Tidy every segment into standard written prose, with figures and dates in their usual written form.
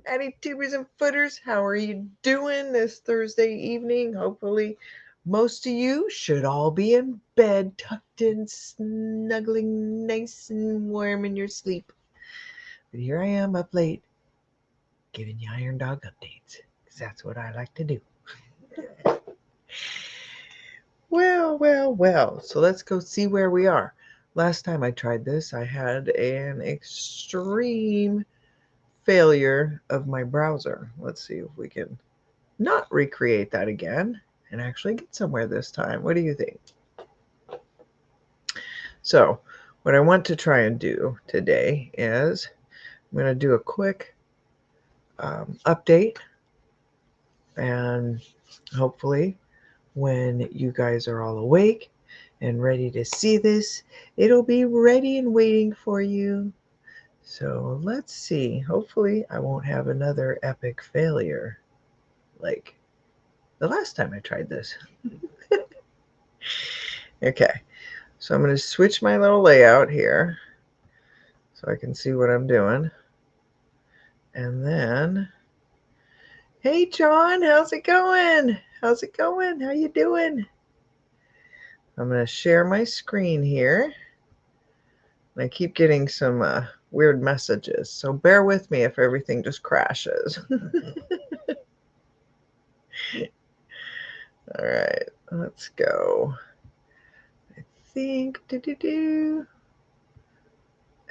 Addy tubers and footers, how are you doing this Thursday evening? Hopefully, most of you should all be in bed, tucked in, snuggling nice and warm in your sleep. But here I am up late, giving you Iron Dog updates, because that's what I like to do. Well. So let's go see where we are. Last time I tried this, I had an extreme failure of my browser. Let's see if we can not recreate that again and actually get somewhere this time. What do you think? So, what I want to try and do today is I'm going to do a quick update, and hopefully, when you guys are all awake and ready to see this, it'll be ready and waiting for you. So, let's see. Hopefully, I won't have another epic failure like the last time I tried this. Okay, so I'm going to switch my little layout here so I can see what I'm doing. And then, hey John, how's it going? How's it going? How you doing? I'm going to share my screen here. And I keep getting some weird messages, so bear with me if everything just crashes. All right, let's go. I think, I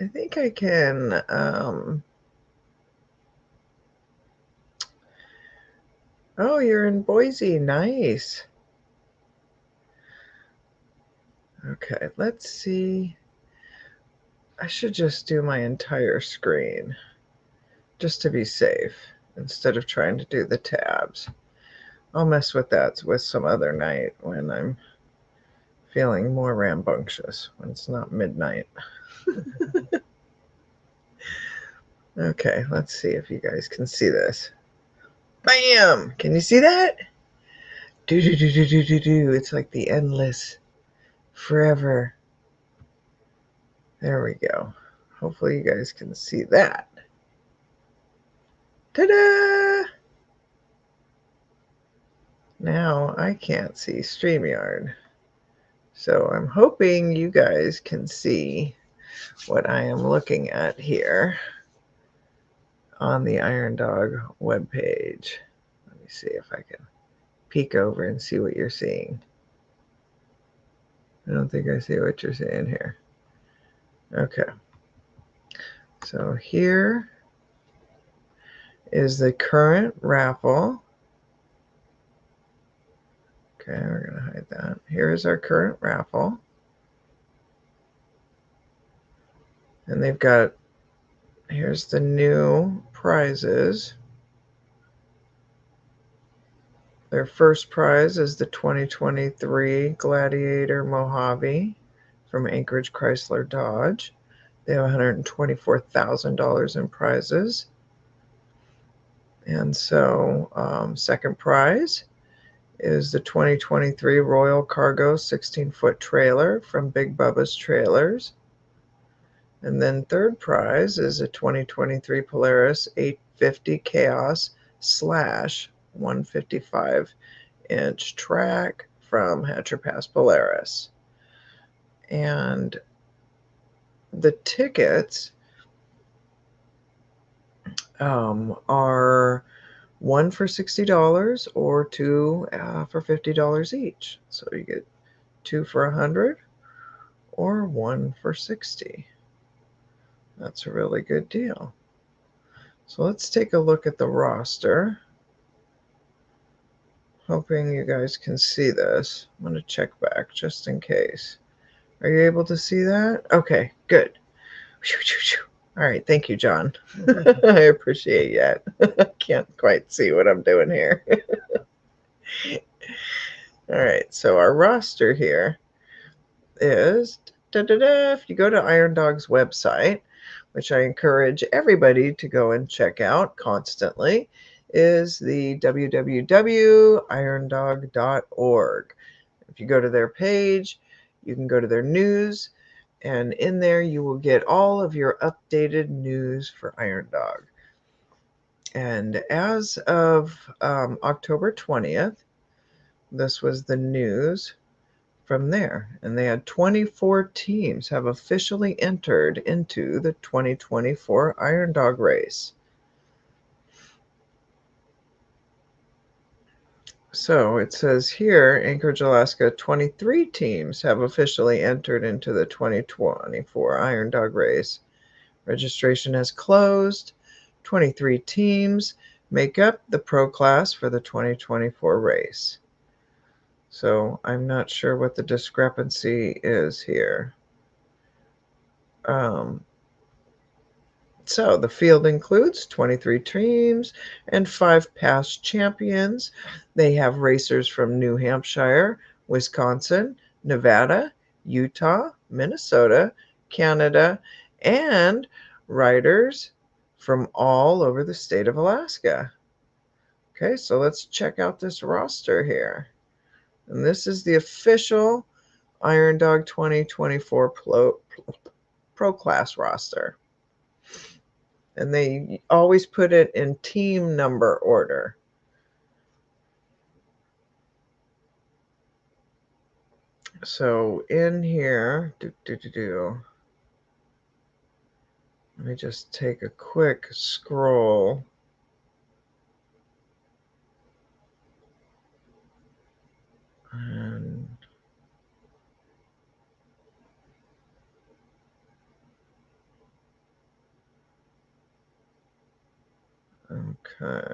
think I can, oh, you're in Boise, nice. Okay, let's see. I should just do my entire screen just to be safe instead of trying to do the tabs. I'll mess with that with some other night when I'm feeling more rambunctious, when it's not midnight. Okay, let's see if you guys can see this. Bam! Can you see that? Do do do do do do do. It's like the endless forever. There we go. Hopefully you guys can see that. Ta-da! Now I can't see StreamYard. So I'm hoping you guys can see what I am looking at here on the Iron Dog webpage. Let me see if I can peek over and see what you're seeing. I don't think I see what you're seeing here. Okay. So here is the current raffle. Okay, we're going to hide that. Here's our current raffle. And they've got, here's the new prizes. Their first prize is the 2023 Gladiator Mojave from Anchorage Chrysler Dodge. They have $124,000 in prizes. And so, second prize is the 2023 Royal Cargo 16-foot trailer from Big Bubba's Trailers. And then third prize is a 2023 Polaris 850 Chaos / 155-inch track from Hatcher Pass Polaris. And the tickets are one for $60 or two for $50 each. So you get two for $100 or one for $60. That's a really good deal. So let's take a look at the roster. Hoping you guys can see this. I'm going to check back just in case. Are you able to see that? Okay, good. All right, thank you, John. I appreciate that. I can't quite see what I'm doing here. All right, so our roster here is, if you go to Iron Dog's website, which I encourage everybody to go and check out constantly, is the www.irondog.org. If you go to their page, you can go to their news, and in there you will get all of your updated news for Iron Dog. And as of October 20th, this was the news from there. And they had 24 teams have officially entered into the 2024 Iron Dog race. So it says here, Anchorage, Alaska, 23 teams have officially entered into the 2024 Iron Dog race. Registration has closed. 23 teams make up the pro class for the 2024 race. So I'm not sure what the discrepancy is here. So the field includes 23 teams and 5 past champions. They have racers from New Hampshire, Wisconsin, Nevada, Utah, Minnesota, Canada, and riders from all over the state of Alaska. Okay, so let's check out this roster here. And this is the official Iron Dog 2024 Pro Class roster. And they always put it in team number order. So in here, let me just take a quick scroll. And okay.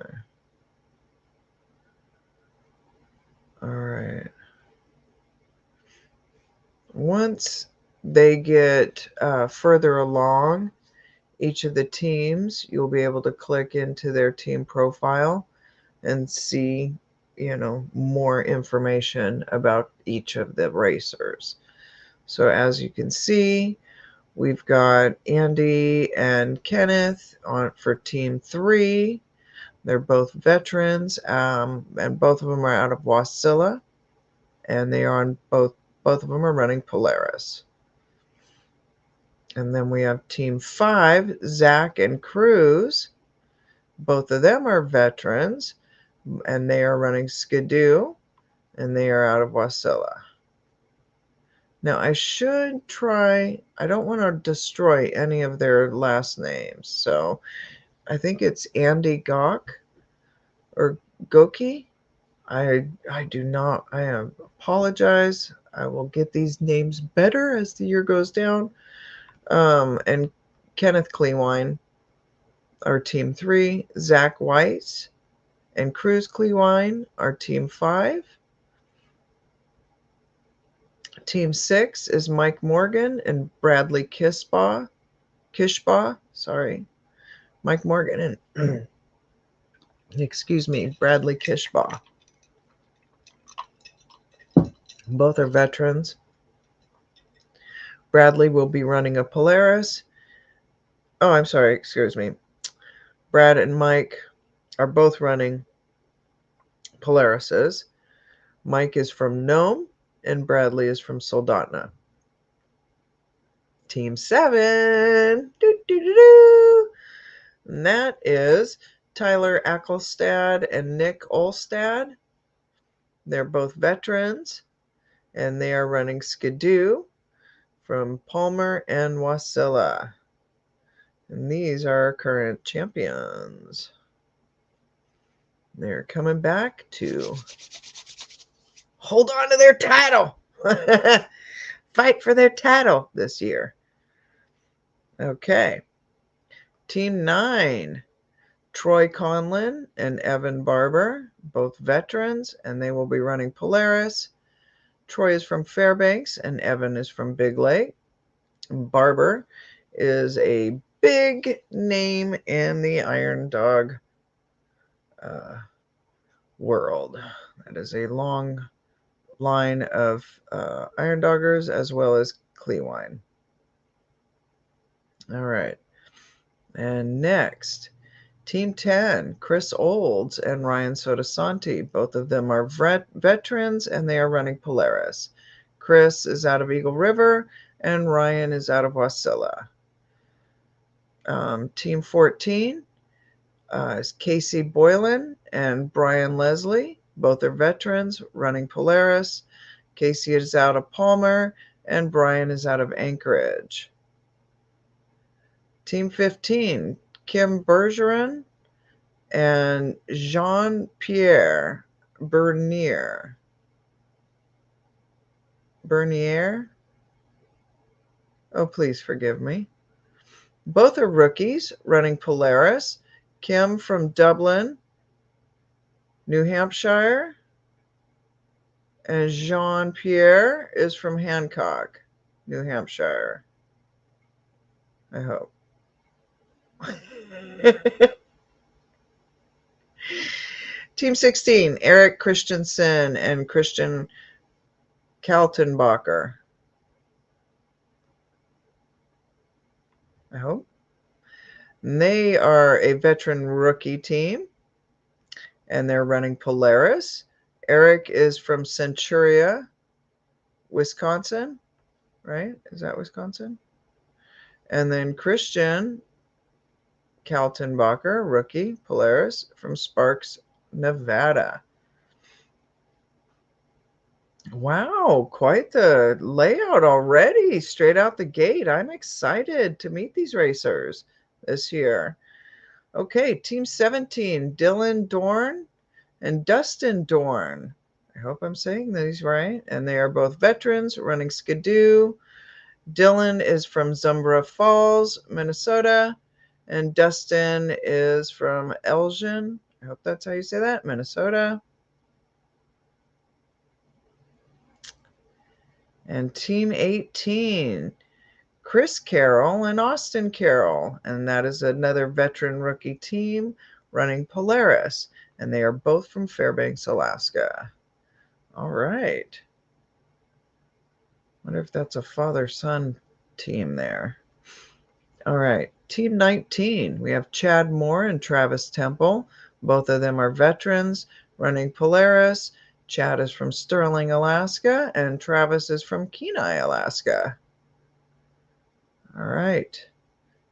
All right. Once they get further along, each of the teams, you'll be able to click into their team profile and see, more information about each of the racers. So as you can see, we've got Andy and Kenneth for Team 3. They're both veterans, and both of them are out of Wasilla, and they are on both of them are running Polaris. And then we have Team 5, Zach and Cruz. Both of them are veterans, and they are running Skidoo, and they are out of Wasilla. Now, I should try, I don't want to destroy any of their last names, so I think it's Andy Gok or Goki. I apologize. I will get these names better as the year goes down. And Kenneth Clewine are Team 3, Zach Weiss and Cruz Clewine are Team 5. Team 6 is Mike Morgan and Bradley Kishbaugh. Mike Morgan and Bradley Kishbaugh. Both are veterans. Bradley will be running a Polaris. Oh, I'm sorry, excuse me. Brad and Mike are both running Polarises. Mike is from Nome and Bradley is from Soldotna. Team 7. And that is Tyler Ackelstad and Nick Olstad. They're both veterans, and they are running Skidoo from Palmer and Wasilla. And these are our current champions. They're coming back to hold on to their title. Fight for their title this year. Okay. Team 9, Troy Conlin and Evan Barber, both veterans, and they will be running Polaris. Troy is from Fairbanks and Evan is from Big Lake. Barber is a big name in the Iron Dog world. That is a long line of Iron Doggers as well as Clewine. All right. And next, Team 10, Chris Olds and Ryan Sotosanti. Both of them are veterans, and they are running Polaris. Chris is out of Eagle River, and Ryan is out of Wasilla. Team 14, is Casey Boylan and Brian Leslie. Both are veterans running Polaris. Casey is out of Palmer and Brian is out of Anchorage. Team 15, Kim Bergeron and Jean-Pierre Bernier. Bernier? Oh, please forgive me. Both are rookies running Polaris. Kim from Dublin, New Hampshire, and Jean-Pierre is from Hancock, New Hampshire. I hope. Team 16, Eric Christensen and Christian Kaltenbacher. I hope. And they are a veteran rookie team, and they're running Polaris. Eric is from Centuria, Wisconsin, right? Is that Wisconsin? And then Christian Kaltenbacher, rookie, Polaris, from Sparks, Nevada. Wow, quite the layout already, straight out the gate. I'm excited to meet these racers this year. Okay, Team 17, Dylan Dorn and Dustin Dorn. I hope I'm saying these right. And they are both veterans running Skidoo. Dylan is from Zumbra Falls, Minnesota, and Dustin is from Elgin. I hope that's how you say that, Minnesota. And Team 18, Chris Carroll and Austin Carroll. And that is another veteran rookie team running Polaris. And they are both from Fairbanks, Alaska. All right. Wonder if that's a father-son team there. All right. Team 19, we have Chad Moore and Travis Temple. Both of them are veterans running Polaris. Chad is from Sterling, Alaska, and Travis is from Kenai, Alaska. All right.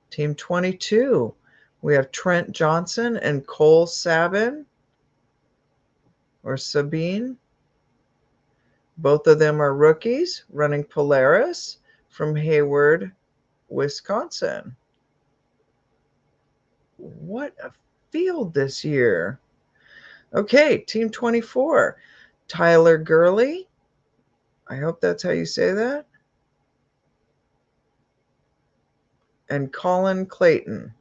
Team 22, we have Trent Johnson and Cole Sabin, or Sabine. Both of them are rookies running Polaris from Hayward, Wisconsin. What a field this year. Okay, Team 24, Tyler Gurley. I hope that's how you say that. And Colin Clayton.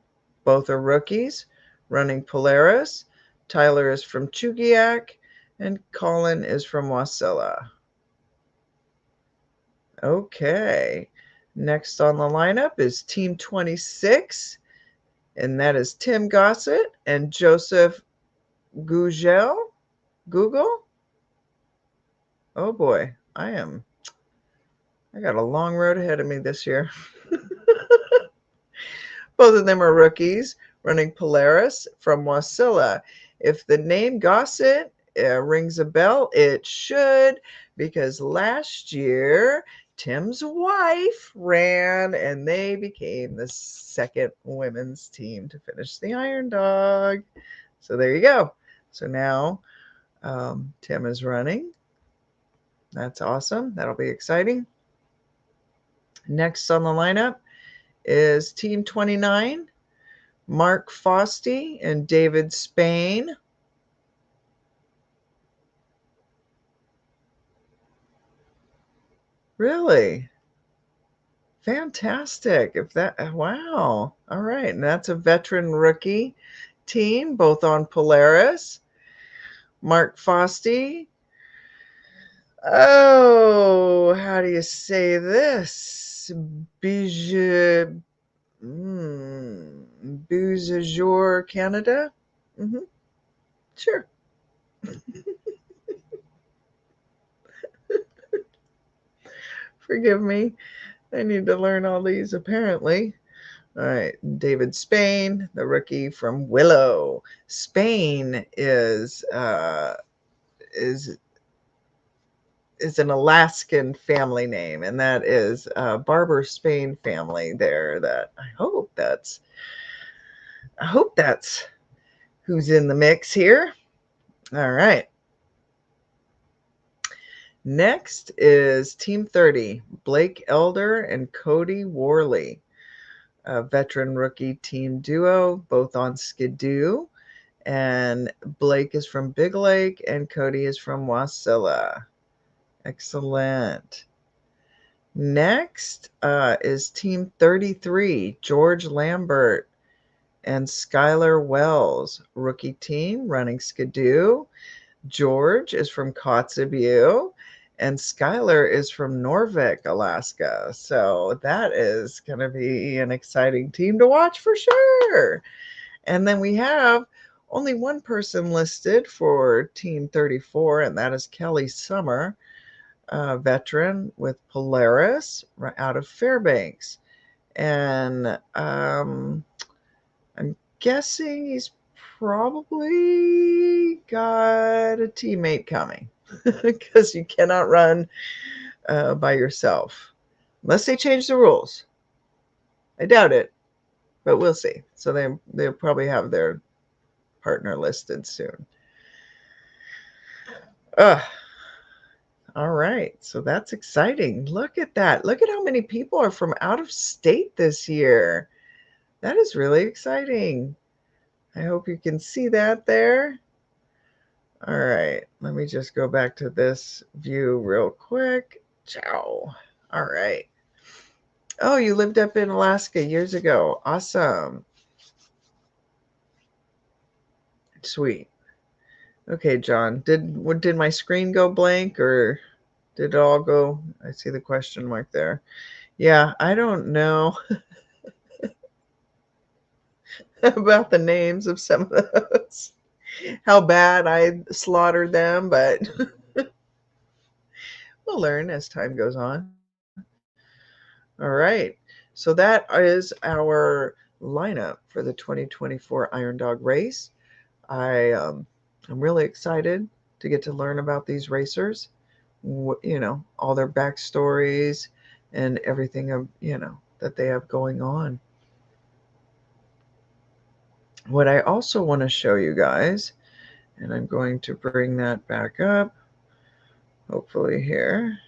Both are rookies running Polaris. Tyler is from Chugiak and Colin is from Wasilla. Okay, next on the lineup is Team 26, and that is Tim Gossett and Joseph Gugel. Google? Oh boy, I got a long road ahead of me this year. Both of them are rookies running Polaris from Wasilla. If the name Gossett rings a bell, it should, because last year Tim's wife ran and they became the second women's team to finish the Iron Dog. So there you go. So now Tim is running. That's awesome. That'll be exciting. Next on the lineup is Team 29, Mark Fosty and David Spain. Really? Fantastic. If that, wow. All right. And that's a veteran rookie team, both on Polaris. Mark Fosty. Oh, how do you say this? Beausejour, Canada? Sure. Forgive me. I need to learn all these, apparently. All right. David Spain, the rookie from Willow. Spain is an Alaskan family name, and that is Barber Spain family there. That I hope that's who's in the mix here. All right. Next is Team 30, Blake Elder and Cody Worley, a veteran rookie team duo, both on Skidoo. And Blake is from Big Lake and Cody is from Wasilla. Excellent. Next is Team 33, George Lambert and Skylar Wells, rookie team running Skidoo. George is from Kotzebue and Skylar is from Norvik, Alaska. So that is going to be an exciting team to watch for sure. And then we have only one person listed for Team 34, and that is Kelly Summer, a veteran with Polaris out of Fairbanks. And I'm guessing he's probably got a teammate coming because you cannot run by yourself unless they change the rules. I doubt it, but we'll see. So they'll probably have their partner listed soon. All right, so that's exciting. Look at that. Look at how many people are from out of state this year. That is really exciting. I hope you can see that there. All right, let me just go back to this view real quick. Ciao. All right. Oh, you lived up in Alaska years ago. Awesome. Sweet. Okay, John, did my screen go blank or did it all go? I see the question mark there. Yeah, I don't know about the names of some of those. How bad I slaughtered them, but we'll learn as time goes on. All right. So that is our lineup for the 2024 Iron Dog race. I'm really excited to get to learn about these racers, all their backstories and everything, that they have going on. What I also want to show you guys, and I'm going to bring that back up, hopefully here.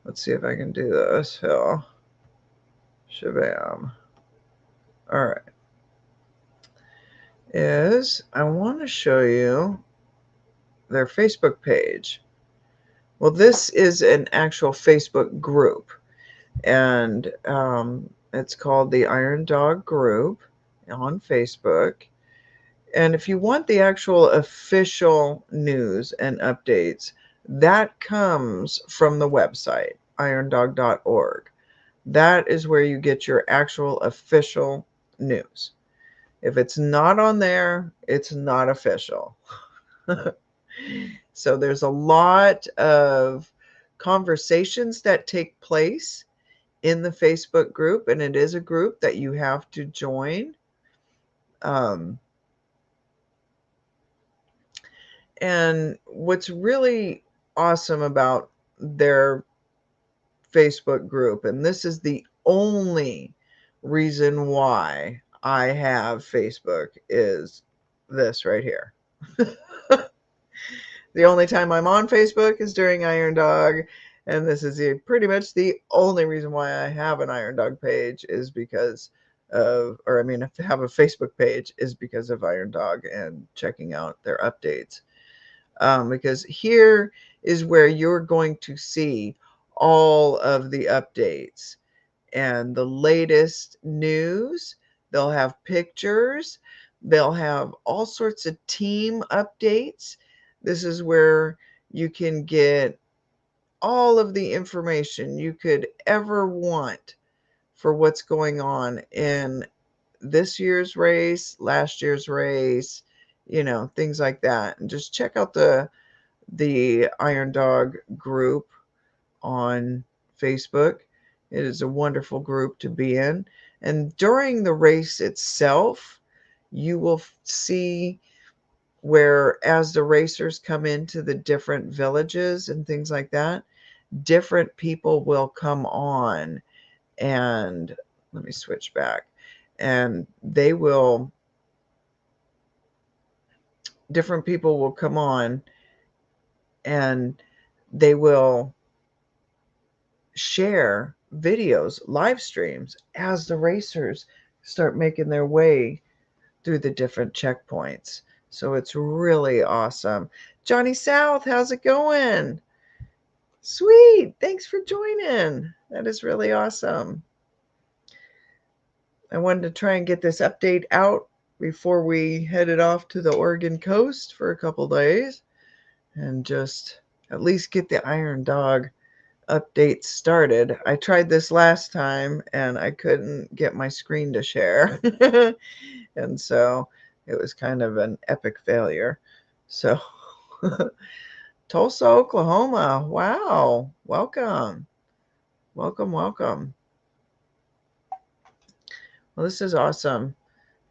Let's see if I can do this. Oh, shabam. All right. I want to show you their Facebook page. Well, this is an actual Facebook group, and it's called the Iron Dog Group on Facebook. And if you want the actual official news and updates, that comes from the website, irondog.org. That is where you get your actual official news. If it's not on there, it's not official. So there's a lot of conversations that take place in the Facebook group, and it is a group that you have to join. And what's really awesome about their Facebook group, and this is the only reason why I have Facebook, is this right here. The only time I'm on Facebook is during Iron Dog, and this is pretty much the only reason why I have an Iron Dog page is because of, if I have a Facebook page is because of Iron Dog and checking out their updates. Because here is where you're going to see all of the updates and the latest news. They'll have pictures. They'll have all sorts of team updates. This is where you can get all of the information you could ever want for what's going on in this year's race, last year's race, things like that. And just check out the Iron Dog group on Facebook. It is a wonderful group to be in. And during the race itself, you will see where, as the racers come into the different villages and things like that, different people will come on, and let me switch back, and they will different people will come on and they will share videos, live streams, as the racers start making their way through the different checkpoints. So it's really awesome. Johnny South, how's it going? Sweet. Thanks for joining. That is really awesome. I wanted to try and get this update out before we headed off to the Oregon coast for a couple days and just at least get the Iron Dog update started. I tried this last time and I couldn't get my screen to share. And so it was kind of an epic failure. So Tulsa, Oklahoma. Wow. Welcome. Welcome, welcome. Well, this is awesome.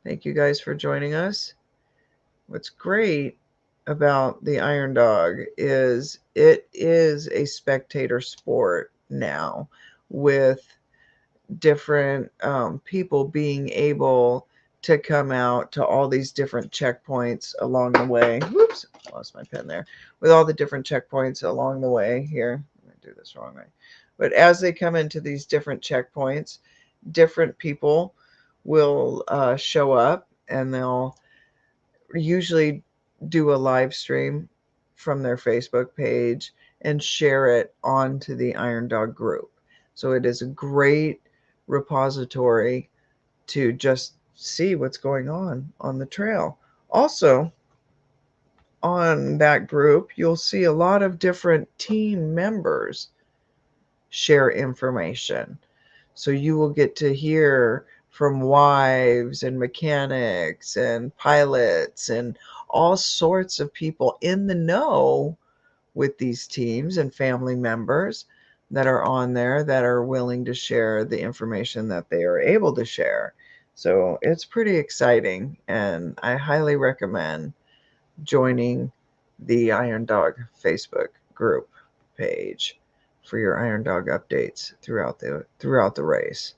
Thank you guys for joining us. What's great about the Iron Dog is it is a spectator sport now, with different people being able to come out to all these different checkpoints along the way. Whoops, I lost my pen there. With all the different checkpoints along the way here. I'm going to do this wrong way. But as they come into these different checkpoints, different people will show up, and they'll usually do a live stream from their Facebook page and share it onto the Iron Dog group. So it is a great repository to just see what's going on the trail. Also, on that group, you'll see a lot of different team members share information. So you will get to hear from wives and mechanics and pilots and all sorts of people in the know with these teams and family members that are on there that are willing to share the information that they are able to share. So it's pretty exciting, and I highly recommend joining the Iron Dog Facebook group page for your Iron Dog updates throughout the race.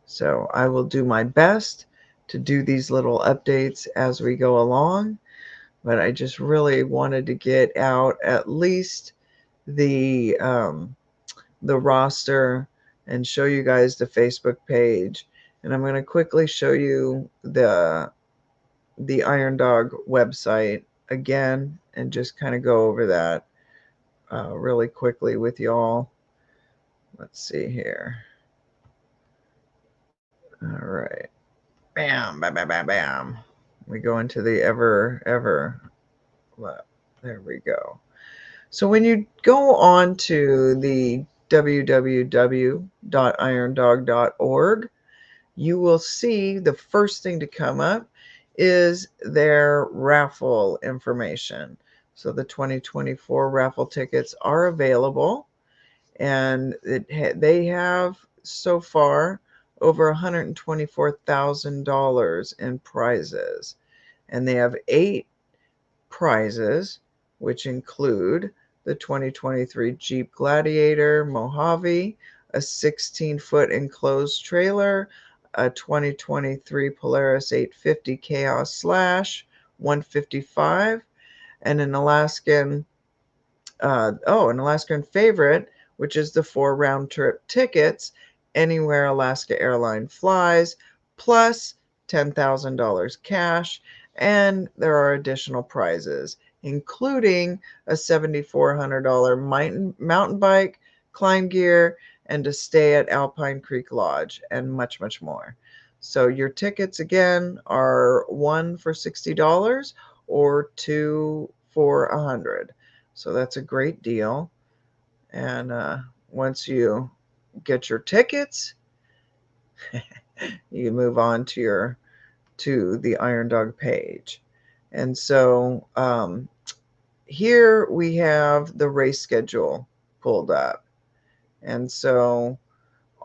So I will do my best to do these little updates as we go along, but I just really wanted to get out at least the roster and show you guys the Facebook page. And I'm going to quickly show you the Iron Dog website again and just kind of go over that really quickly with y'all. Let's see here. All right. Bam, bam, bam, bam, bam. We go into the ever. There we go. So when you go on to the www.irondog.org, you will see the first thing to come up is their raffle information. So the 2024 raffle tickets are available, and they have so far over $124,000 in prizes. And they have 8 prizes, which include the 2023 Jeep Gladiator Mojave, a 16-foot enclosed trailer, a 2023 Polaris 850 Chaos Slash 155, and an Alaskan favorite, which is the 4 round-trip tickets anywhere Alaska Airline flies, plus $10,000 cash. And there are additional prizes, including a $7,400 mountain bike, climb gear, and a stay at Alpine Creek Lodge, and much, much more. So your tickets, again, are 1 for $60 or 2 for $100. So that's a great deal. And once you get your tickets, you move on to the Iron Dog page. And so here we have the race schedule pulled up. And so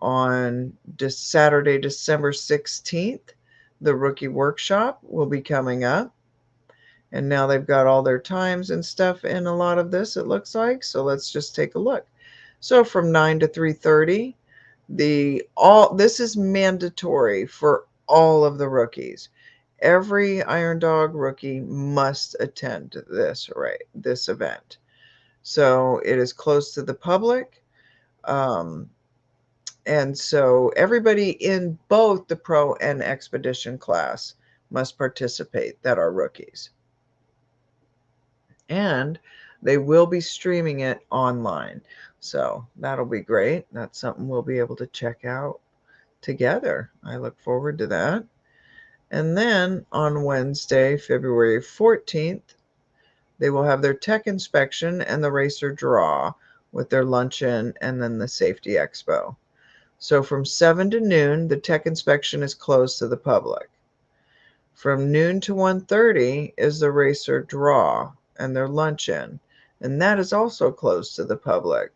on Saturday, December 16th, the rookie workshop will be coming up. And now they've got all their times and stuff in a lot of this, it looks like. So let's just take a look. So from 9 to 3:30, this is mandatory for all of the rookies. Every Iron Dog rookie must attend this event. So it is closed to the public. Um, and so everybody in both the pro and expedition class must participate that are rookies. And they will be streaming it online. So that'll be great. That's something we'll be able to check out together. I look forward to that. And then on Wednesday, February 14th, they will have their tech inspection and the racer draw with their luncheon and then the safety expo. So from 7 to noon, the tech inspection is closed to the public. From noon to 1:30 is the racer draw and their luncheon, and that is also closed to the public.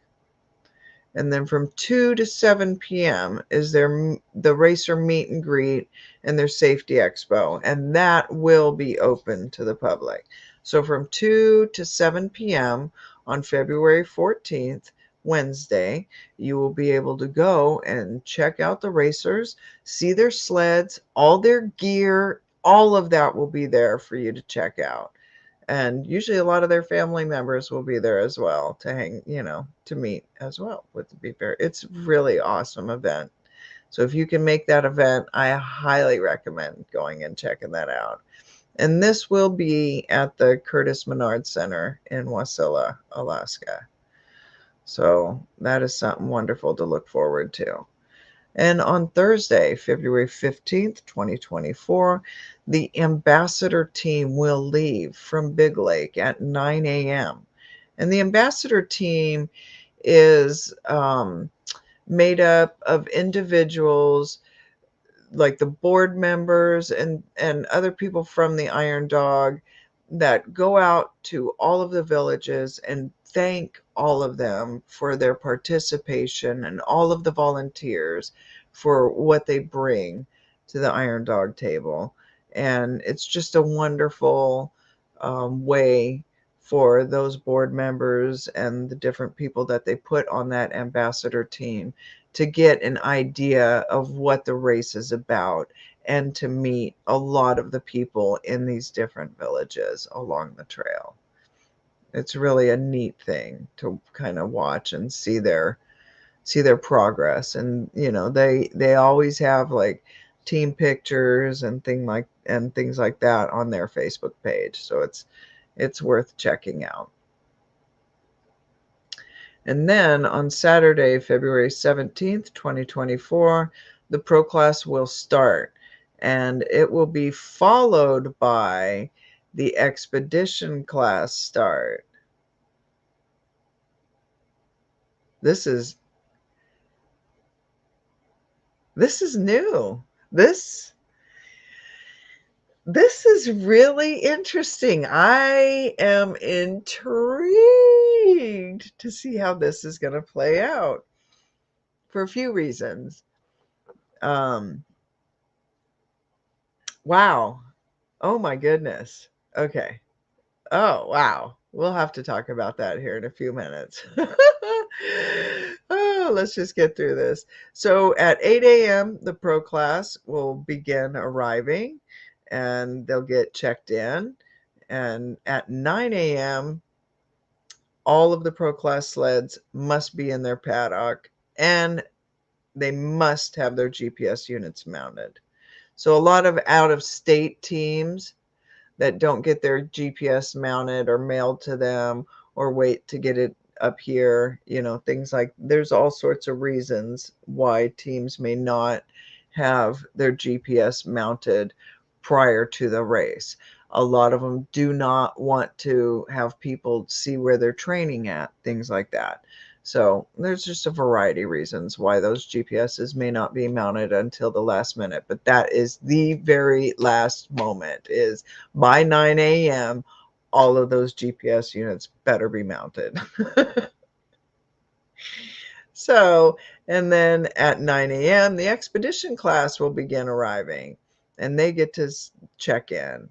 And then from 2 to 7 p.m. is the racer meet and greet and their safety expo, and that will be open to the public. So from 2 to 7 p.m. on February 14th, Wednesday, you will be able to go and check out the racers, see their sleds, all their gear, all of that will be there for you to check out. And usually a lot of their family members will be there as well to hang, to meet as well with the Beef Bear. It's really awesome event. So if you can make that event, I highly recommend going and checking that out. And this will be at the Curtis Menard Center in Wasilla, Alaska. So that is something wonderful to look forward to. And on Thursday, February 15th, 2024, the ambassador team will leave from Big Lake at 9 a.m. And the ambassador team is made up of individuals like the board members and other people from the Iron Dog that go out to all of the villages and thank all of them for their participation and all of the volunteers for what they bring to the Iron Dog table. And it's just a wonderful way for those board members and the different people that they put on that ambassador team to get an idea of what the race is about and to meet a lot of the people in these different villages along the trail. It's really a neat thing to kind of watch and see their progress. And they always have like team pictures and things like that on their Facebook page. So it's worth checking out. And then on Saturday, February 17th, 2024, the pro class will start, and it will be followed by the expedition class start. This is new. This is really interesting. I am intrigued to see how this is going to play out for a few reasons. Wow. Oh my goodness. Okay. Oh, wow. We'll have to talk about that here in a few minutes. Oh, let's just get through this. So at 8 a.m., the pro class will begin arriving and they'll get checked in. And at 9 a.m., all of the pro class sleds must be in their paddock and they must have their GPS units mounted. So a lot of out-of-state teams that don't get their GPS mounted or mailed to them or wait to get it up here, things like there's all sorts of reasons why teams may not have their GPS mounted prior to the race. A lot of them do not want to have people see where they're training at, things like that. So there's just a variety of reasons why those GPSs may not be mounted until the last minute. But that is the very last moment, is by 9 a.m., all of those GPS units better be mounted. So, and then at 9 a.m., the expedition class will begin arriving and they get to check in.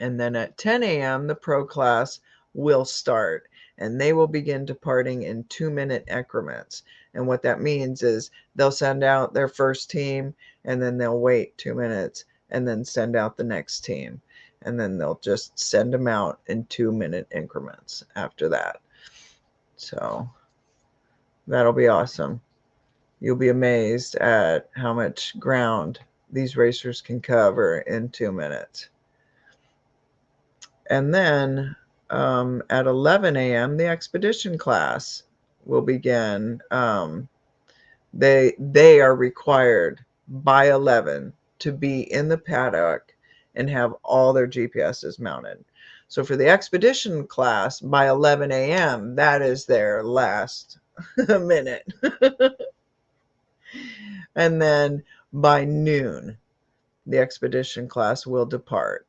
And then at 10 a.m., the pro class will start and they will begin departing in 2-minute increments. And what that means is they'll send out their first team and then they'll wait 2 minutes and then send out the next team. And then they'll just send them out in 2-minute increments after that. So that'll be awesome. You'll be amazed at how much ground these racers can cover in 2 minutes. And then at 11 a.m., the expedition class will begin. They are required by 11 to be in the paddock and have all their GPSs mounted. So for the expedition class, by 11 a.m., that is their last minute. And then by noon, the expedition class will depart,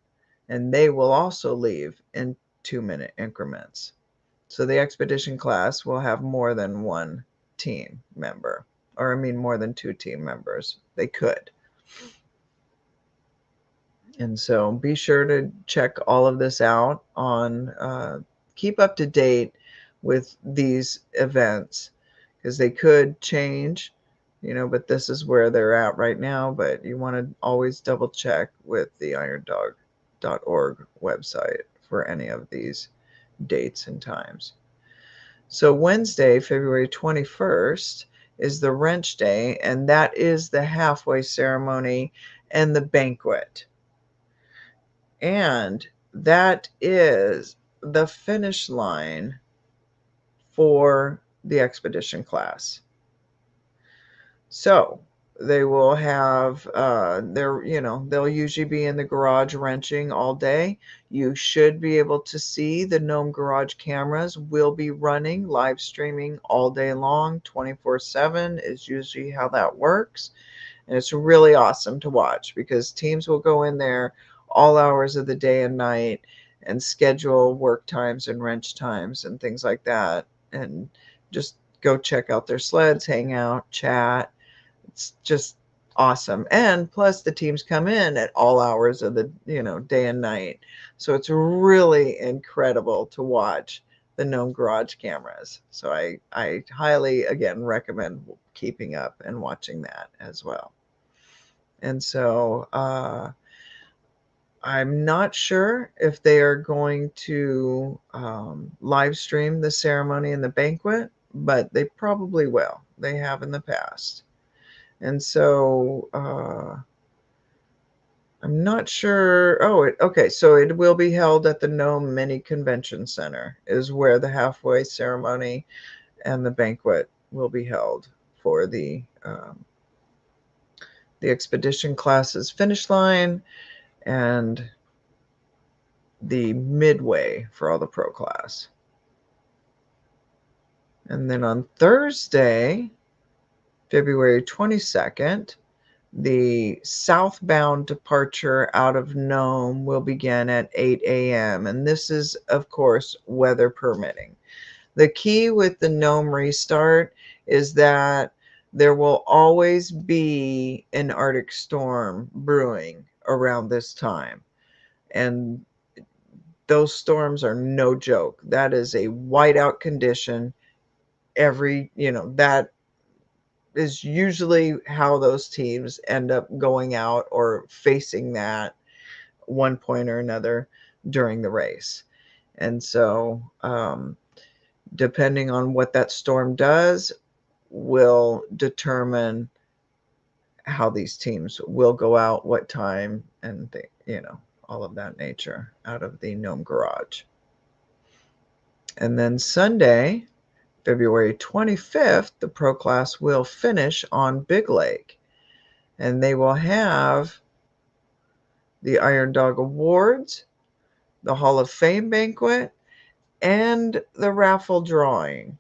and they will also leave in 2-minute increments. So the expedition class will have more than one team member, or I mean more than 2 team members. They could. And so be sure to check all of this out on, keep up to date with these events, because they could change, but this is where they're at right now. But you want to always double check with the irondog.org website for any of these dates and times. So Wednesday, February 21st, is the wrench day, and that is the halfway ceremony and the banquet. And that is the finish line for the expedition class. So they will have they'll usually be in the garage wrenching all day. You should be able to see the Gnome Garage cameras will be running live streaming all day long. 24/7 is usually how that works. And it's really awesome to watch, because teams will go in there all hours of the day and night and schedule work times and wrench times and things like that, and just go check out their sleds, hang out, chat. It's just awesome. And plus the teams come in at all hours of the day and night. So it's really incredible to watch the Gnome Garage cameras. So I highly, again, recommend keeping up and watching that as well. And so I'm not sure if they are going to live stream the ceremony and the banquet, but they probably will. They have in the past. And so I'm not sure. Oh, okay. So it will be held at the Gnome Mini Convention Center, is where the halfway ceremony and the banquet will be held for the expedition class's finish line and the midway for all the pro class. And then on Thursday, February 22nd, the southbound departure out of Nome will begin at 8 a.m. And this is, of course, weather permitting. The key with the Nome restart is that there will always be an Arctic storm brewing around this time. And those storms are no joke. That is a whiteout condition. That is usually how those teams end up going out or facing that one point or another during the race. And so depending on what that storm does will determine how these teams will go out, what time, and all of that nature out of the Gnome Garage. And then Sunday, February 25th, the pro class will finish on Big Lake, and they will have the Iron Dog Awards, the Hall of Fame banquet, and the raffle drawing,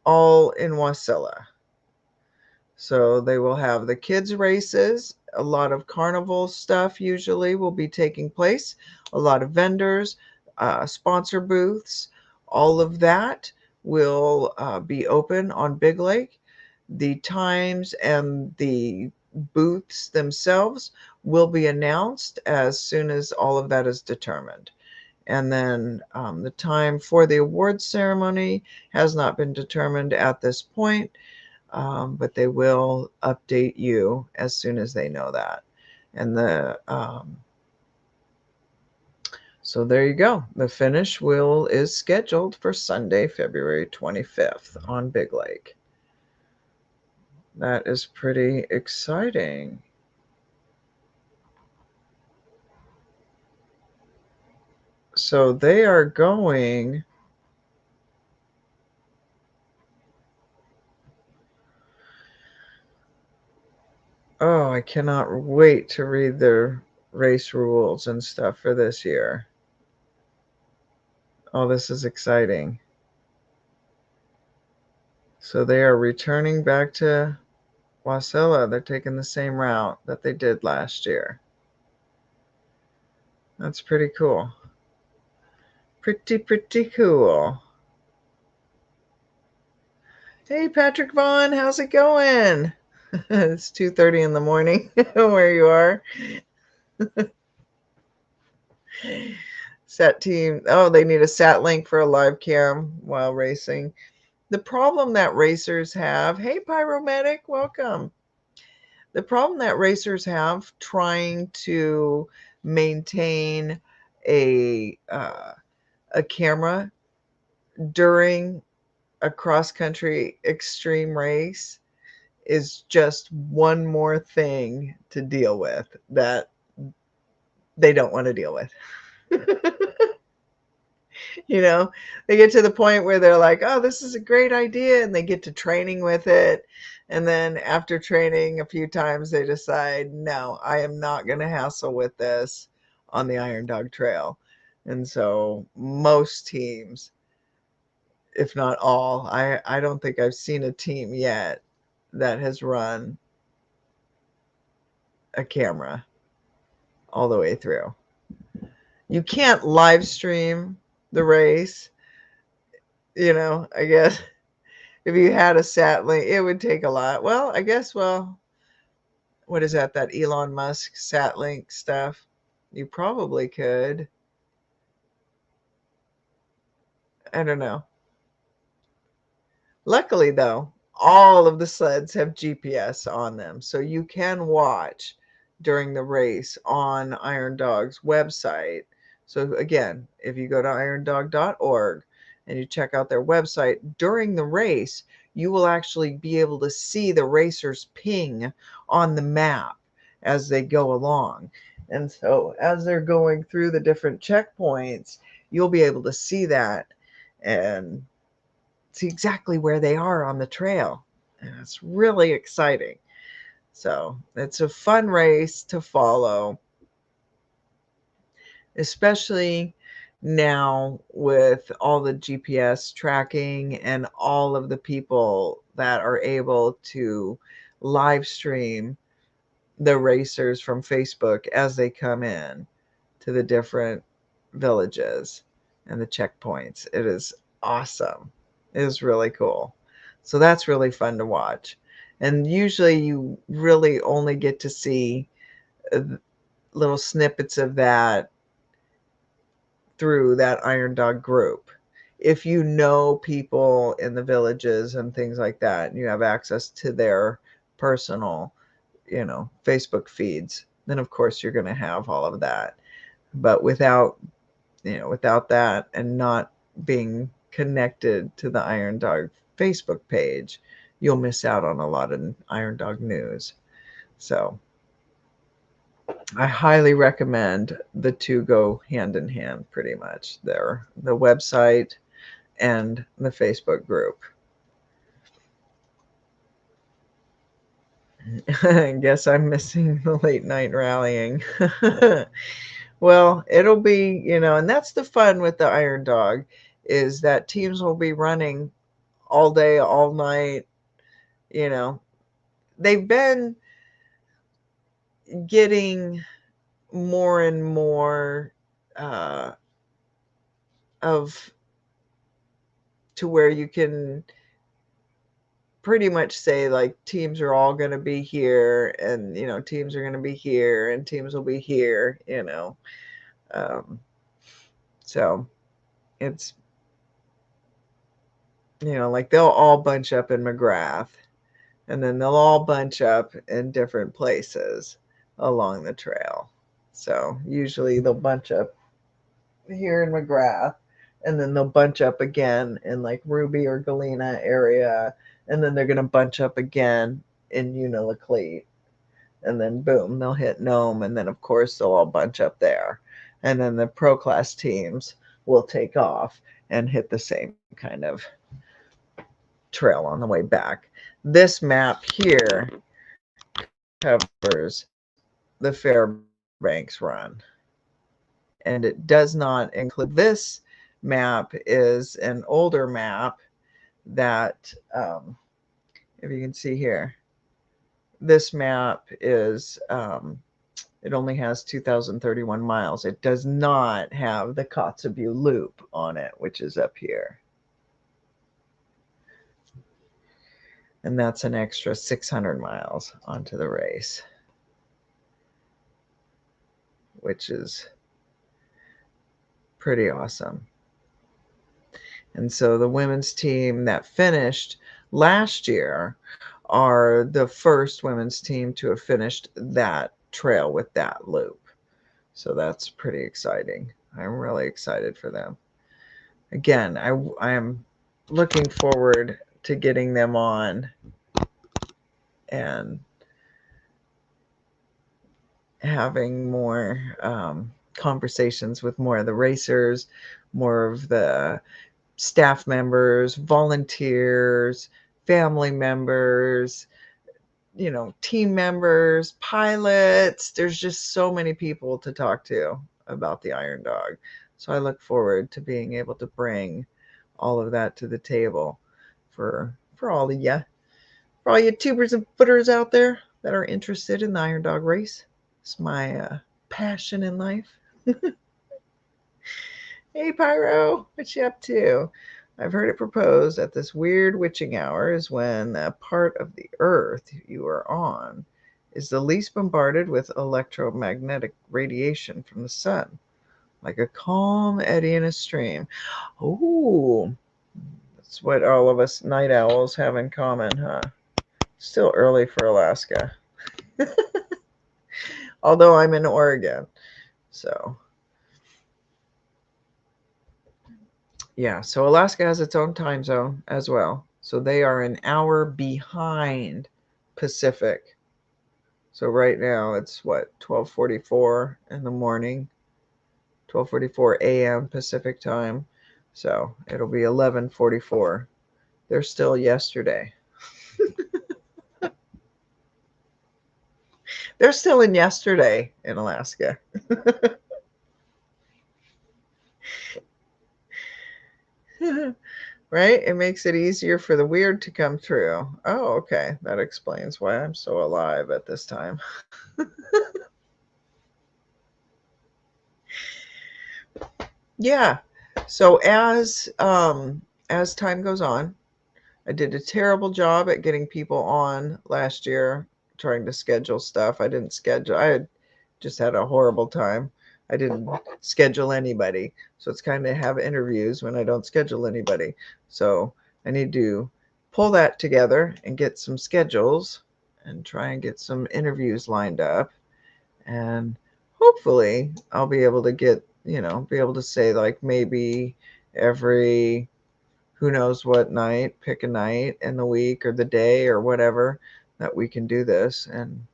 all in Wasilla. So they will have the kids' races. A lot of carnival stuff usually will be taking place. A lot of vendors, sponsor booths, all of that will be open on Big Lake. The times and the booths themselves will be announced as soon as all of that is determined. And then the time for the awards ceremony has not been determined at this point. But they will update you as soon as they know that. And so there you go. The finish will is scheduled for Sunday, February 25th on Big Lake. That is pretty exciting. So they are going. Oh, I cannot wait to read the race rules and stuff for this year. Oh, this is exciting. So they are returning back to Wasilla. They're taking the same route that they did last year. That's pretty cool. Pretty cool. Hey, Patrick Vaughn, how's it going? It's 2:30 in the morning where you are. Sat team. Oh, they need a sat link for a live cam while racing. The problem that racers have. Hey, Pyromedic, welcome. The problem that racers have trying to maintain a camera during a cross country extreme race is just one more thing to deal with that they don't want to deal with. They get to the point where they're like, oh, this is a great idea. And they get to training with it. And then after training a few times, they decide, no, I am not going to hassle with this on the Iron Dog Trail. And so most teams, if not all, I don't think I've seen a team yet that has run a camera all the way through. You can't live stream the race. I guess if you had a sat link, it would take a lot. Well, I guess, what is that Elon Musk sat link stuff? You probably could. I don't know. Luckily, though, all of the sleds have GPS on them, so you can watch during the race on Iron Dog's website. So again, if you go to irondog.org and you check out their website during the race, you will actually be able to see the racers ping on the map as they go along. And so as they're going through the different checkpoints, you'll be able to see that and see exactly where they are on the trail. And it's really exciting. So it's a fun race to follow, especially now with all the GPS tracking and all of the people that are able to live stream the racers from Facebook as they come in to the different villages and the checkpoints. It is awesome. It is really cool. So that's really fun to watch. And usually you really only get to see little snippets of that through that Iron Dog group. If you know people in the villages and things like that, and you have access to their personal, Facebook feeds, then of course you're going to have all of that. But without that and not being connected to the Iron Dog Facebook page, you'll miss out on a lot of Iron Dog news. So I highly recommend the two go hand in hand pretty much. There, the website and the Facebook group. I guess I'm missing the late night rallying. Well, it'll be, and that's the fun with the Iron Dog is that teams will be running all day, all night. They've been getting more and more of to where you can pretty much say like teams are all going to be here and teams are going to be here and teams will be here. So it's like they'll all bunch up in McGrath and then they'll all bunch up in different places, along the trail. So usually they'll bunch up here in McGrath, and then they'll bunch up again in like Ruby or Galena area, and then they're going to bunch up again in Unalakleet, and then boom, they'll hit Nome, and then of course they'll all bunch up there, and then the pro class teams will take off and hit the same kind of trail on the way back. This map here covers the Fairbanks run, and it does not include this map. Is an older map that if you can see here, this map is it only has 2,031 miles. It does not have the Kotzebue Loop on it, which is up here. And that's an extra 600 miles onto the race, which is pretty awesome. And so the women's team that finished last year are the first women's team to have finished that trail with that loop. So that's pretty exciting. I'm really excited for them. Again, I am looking forward to getting them on and having more conversations with more of the racers, more of the staff members, volunteers, family members, team members, pilots. There's just so many people to talk to about the Iron Dog. So I look forward to being able to bring all of that to the table for all of you, for all you tubers and footers out there that are interested in the Iron Dog race. It's my passion in life. Hey, Pyro, what you up to? I've heard it proposed that this weird witching hour is when the part of the earth you are on is the least bombarded with electromagnetic radiation from the sun, like a calm eddy in a stream. Oh, that's what all of us night owls have in common, huh? Still early for Alaska. Although I'm in Oregon, so... Yeah, so Alaska has its own time zone as well. So they are an hour behind Pacific. So right now it's what, 12:44 in the morning, 12:44 a.m. Pacific time. So it'll be 11:44. They're still yesterday. They're still in yesterday in Alaska. Right? It makes it easier for the weird to come true. Oh, okay. That explains why I'm so alive at this time. Yeah. So as time goes on, I did a terrible job at getting people on last year, trying to schedule stuff. I didn't schedule. I had just had a horrible time. I didn't schedule anybody. So it's kind of have interviews when I don't schedule anybody. So I need to pull that together and get some schedules and try and get some interviews lined up. And hopefully I'll be able to get, be able to say like maybe every who knows what night, pick a night in the week or the day or whatever that we can do this, and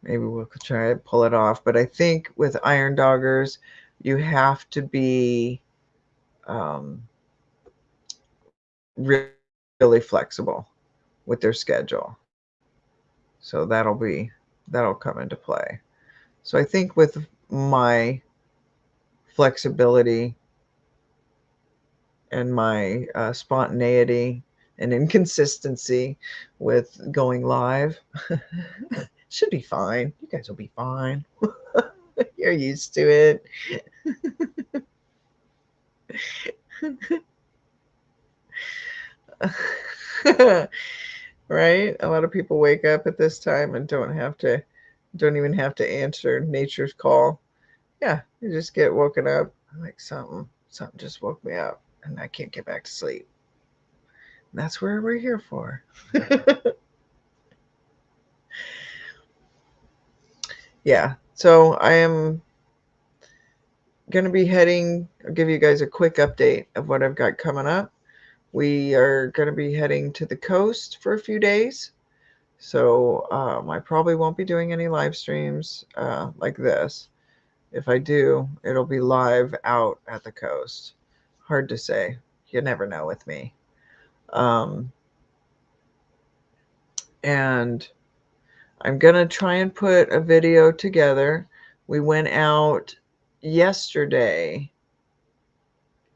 maybe we'll try to pull it off. But I think with Iron Doggers, you have to be really flexible with their schedule. So that'll come into play. So I think with my flexibility and my spontaneity and inconsistency with going live, should be fine. You guys will be fine. You're used to it. Right? A lot of people wake up at this time and don't even have to answer nature's call. Yeah, you just get woken up. Like something just woke me up and I can't get back to sleep. And that's where we're here for. yeah, so I am going to be heading, I'll give you guys a quick update of what I've got coming up. We are going to be heading to the coast for a few days. So I probably won't be doing any live streams like this. If I do, it'll be live out at the coast. Hard to say. You never know with me. Um, and I'm going to try and put a video together. We went out yesterday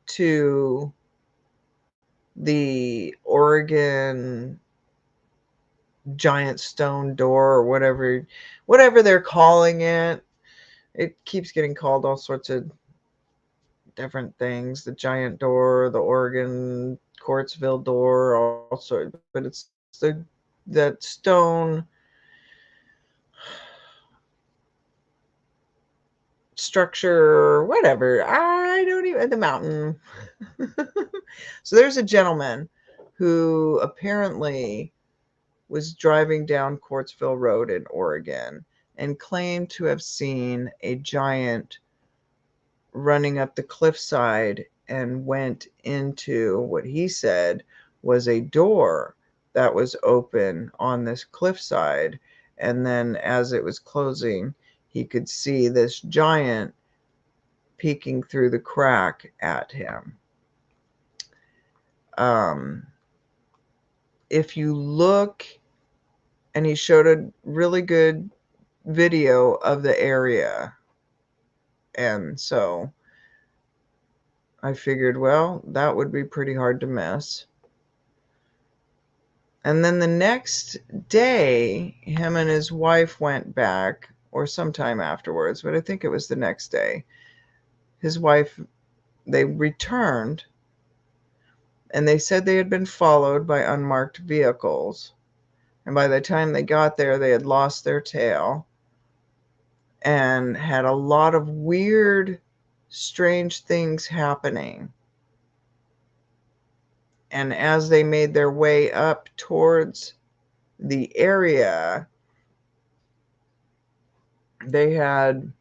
to the Oregon giant stone door or whatever they're calling it. It keeps getting called all sorts of different things. The giant door, the Oregon Quartzville door, all sorts, but it's that stone structure, whatever. I don't even the mountain. So there's a gentleman who apparently was driving down Quartzville Road in Oregon and claimed to have seen a giant running up the cliffside and went into what he said was a door that was open on this cliffside. And then as it was closing, he could see this giant peeking through the crack at him. Um, if you look, and he showed a really good video of the area. And so I figured, well, that would be pretty hard to miss. And then the next day, him and his wife went back, or sometime afterwards, but I think it was the next day. His wife, they returned, and they said they had been followed by unmarked vehicles. And by the time they got there, they had lost their tail and had a lot of weird, strange things happening. And as they made their way up towards the area, they had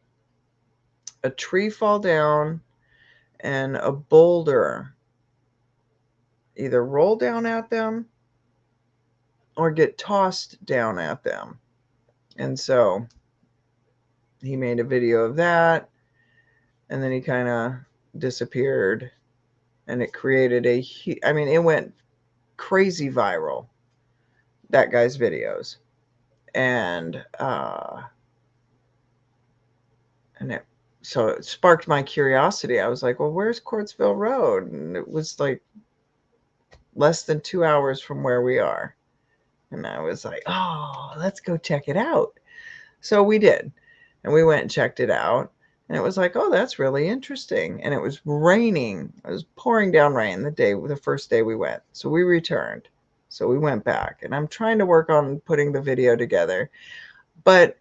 a tree fall down and a boulder either roll down at them or get tossed down at them. And so he made a video of that, and then he kind of disappeared, and it created it went crazy viral, that guy's videos. And so it sparked my curiosity. I was like, well, where's Quartzville Road? And it was like less than 2 hours from where we are. And I was like, oh, let's go check it out. So we did. And we went and checked it out. And it was like, oh, that's really interesting. And it was raining. It was pouring down rain the first day we went. So we returned. So we went back. And I'm trying to work on putting the video together. But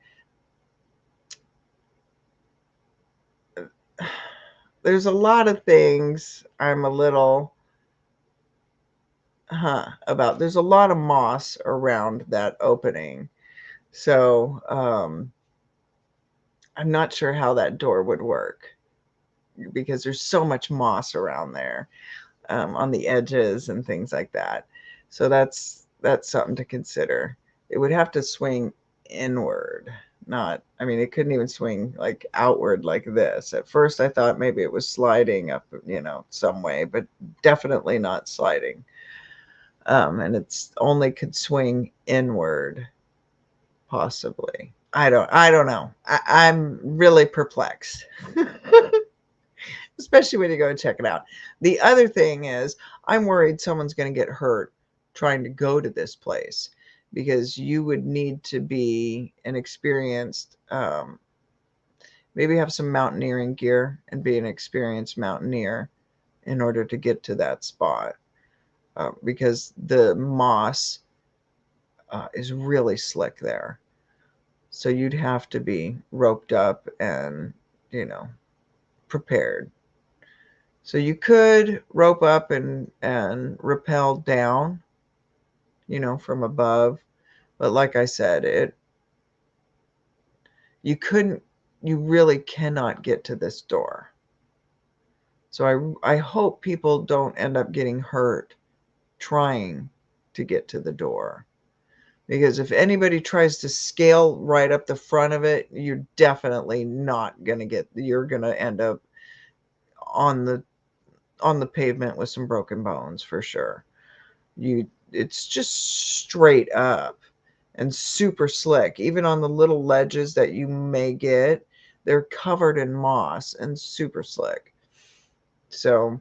there's a lot of things I'm a little about. There's a lot of moss around that opening. So I'm not sure how that door would work because there's so much moss around there on the edges and things like that. So that's something to consider. It would have to swing inward. It couldn't even swing like outward like this. At first I thought maybe it was sliding up, some way, but definitely not sliding. And it's only could swing inward, possibly. I don't know. I'm really perplexed, especially when you go and check it out. The other thing is, I'm worried someone's going to get hurt trying to go to this place, because you would need to be an experienced, maybe have some mountaineering gear and be an experienced mountaineer in order to get to that spot. Because the moss is really slick there. So you'd have to be roped up and, prepared. So you could rope up and rappel down, from above. But like I said, you really cannot get to this door. So I hope people don't end up getting hurt trying to get to the door. Because if anybody tries to scale right up the front of it, you're definitely not going to you're going to end up on the pavement with some broken bones for sure. It's just straight up and super slick. Even on the little ledges that you may get, they're covered in moss and super slick. So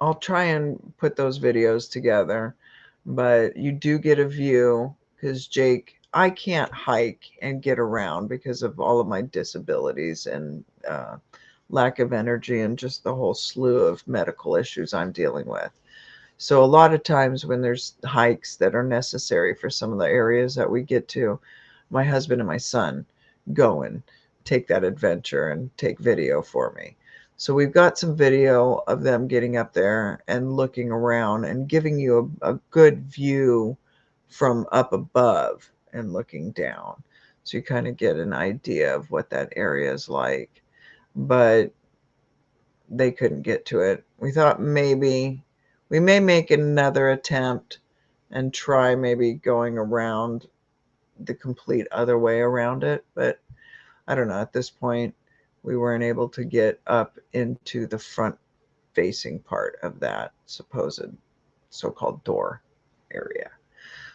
I'll try and put those videos together, but you do get a view because I can't hike and get around because of all of my disabilities and lack of energy and just the whole slew of medical issues I'm dealing with. So a lot of times when there's hikes that are necessary for some of the areas that we get to, my husband and my son go and take that adventure and take video for me. So we've got some video of them getting up there and looking around and giving you a good view from up above and looking down. So you kind of get an idea of what that area is like. But they couldn't get to it. We thought maybe we may make another attempt and try maybe going around the complete other way around it. But I don't know. At this point, we weren't able to get up into the front facing part of that supposed so-called door area.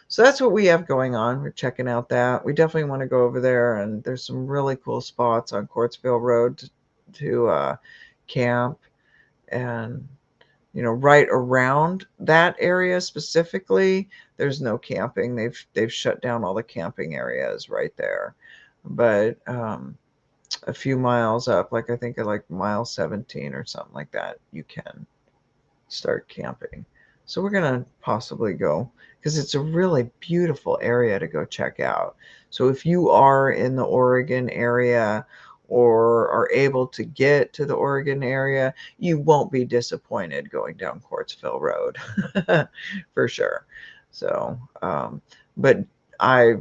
So that's what we have going on. We're checking out that. We definitely want to go over there, and there's some really cool spots on Quartzville Road to camp. And right around that area specifically, there's no camping. They've shut down all the camping areas right there. But a few miles up, like I think at like mile 17 or something like that, you can start camping. So we're gonna possibly go because it's a really beautiful area to go check out. So if you are in the Oregon area or are able to get to the Oregon area, you won't be disappointed going down Quartzville Road for sure. So, but I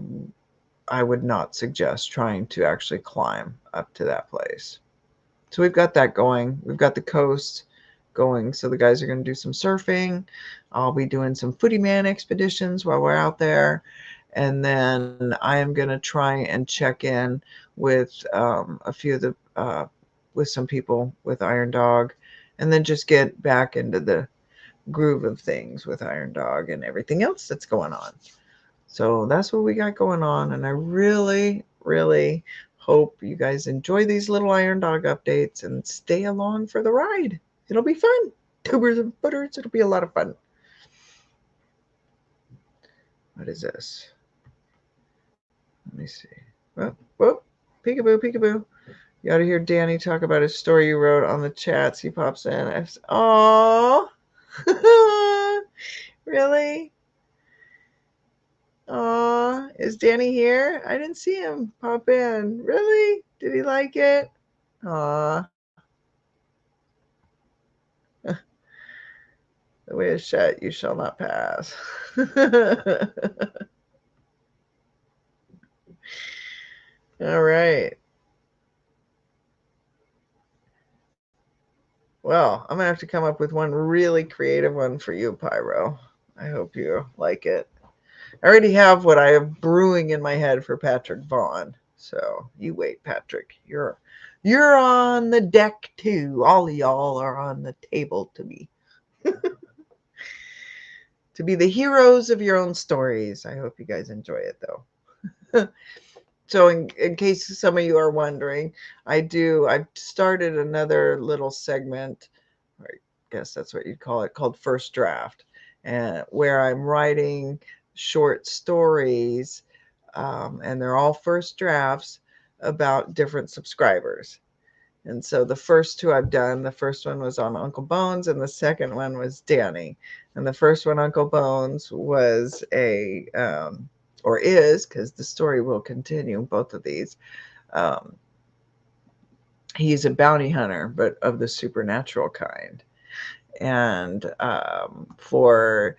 I would not suggest trying to actually climb up to that place. So we've got that going. We've got the coast going. So the guys are going to do some surfing. I'll be doing some footy man expeditions while we're out there. And then I am going to try and check in with a few of with some people with Iron Dog, and then just get back into the groove of things with Iron Dog and everything else that's going on. So that's what we got going on. And I really, really hope you guys enjoy these little Iron Dog updates and stay along for the ride. It'll be fun. Tubers and footers. It'll be a lot of fun. What is this? Let me see. Whoop, whoop. Peekaboo, peekaboo. You ought to hear Danny talk about his story you wrote on the chats. He pops in. Oh, really? Aw, is Danny here? I didn't see him pop in. Really? Did he like it? Aw. The way is shut, you shall not pass. All right. Well, I'm going to have to come up with one really creative one for you, Pyro. I hope you like it. I already have what I have brewing in my head for Patrick Vaughn. So you wait, Patrick. You're on the deck too. All of y'all are on the table to be the heroes of your own stories. I hope you guys enjoy it though. So in case some of you are wondering, I've started another little segment, I guess that's what you'd call it, called First Draft, and where I'm writing short stories, and they're all first drafts about different subscribers. And so the first two I've done, the first one was on Uncle Bones and the second one was Danny. And the first one, Uncle Bones, was or is, because the story will continue, both of these. He's a bounty hunter, but of the supernatural kind. And for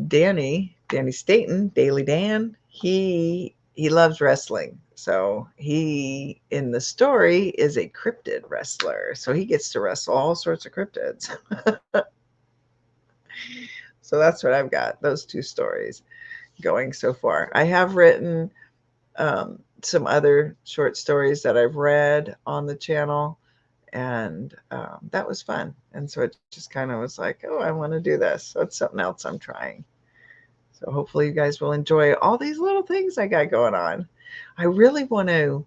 Danny Staten, Daily Dan, he loves wrestling. So he, in the story, is a cryptid wrestler. So he gets to wrestle all sorts of cryptids. So that's what I've got, those two stories going so far. I have written some other short stories that I've read on the channel, and that was fun. And so it just kind of was like, oh, I want to do this. So it's something else I'm trying. So hopefully you guys will enjoy all these little things I got going on. I really want to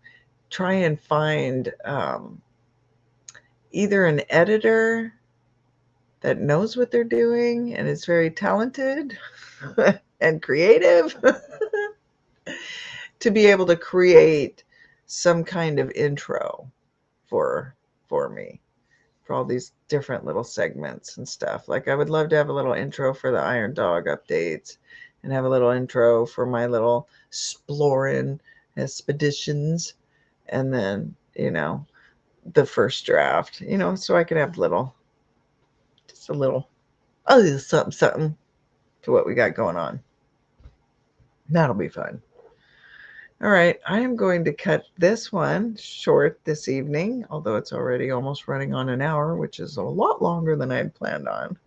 try and find either an editor that knows what they're doing and is very talented and creative to be able to create some kind of intro for me for all these different little segments and stuff. Like I would love to have a little intro for the Iron Dog updates and have a little intro for my little exploring expeditions, and then, the first draft, so I could have just a little, oh, something, something to what we got going on. That'll be fun. All right, I am going to cut this one short this evening, although it's already almost running on an hour, which is a lot longer than I had planned on.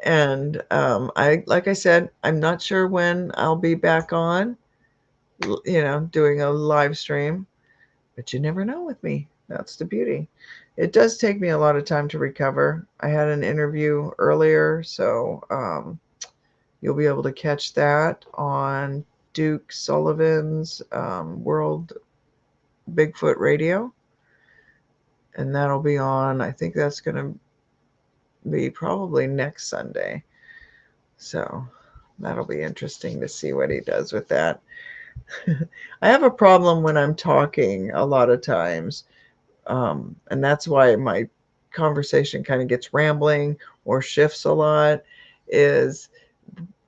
And like I said, I'm not sure when I'll be back on, doing a live stream, but you never know with me. That's the beauty. It does take me a lot of time to recover. I had an interview earlier, so you'll be able to catch that on Duke Sullivan's World Bigfoot Radio. And that'll be on, I think that's going to be probably next Sunday. So that'll be interesting to see what he does with that. I have a problem when I'm talking a lot of times. And that's why my conversation kind of gets rambling or shifts a lot, is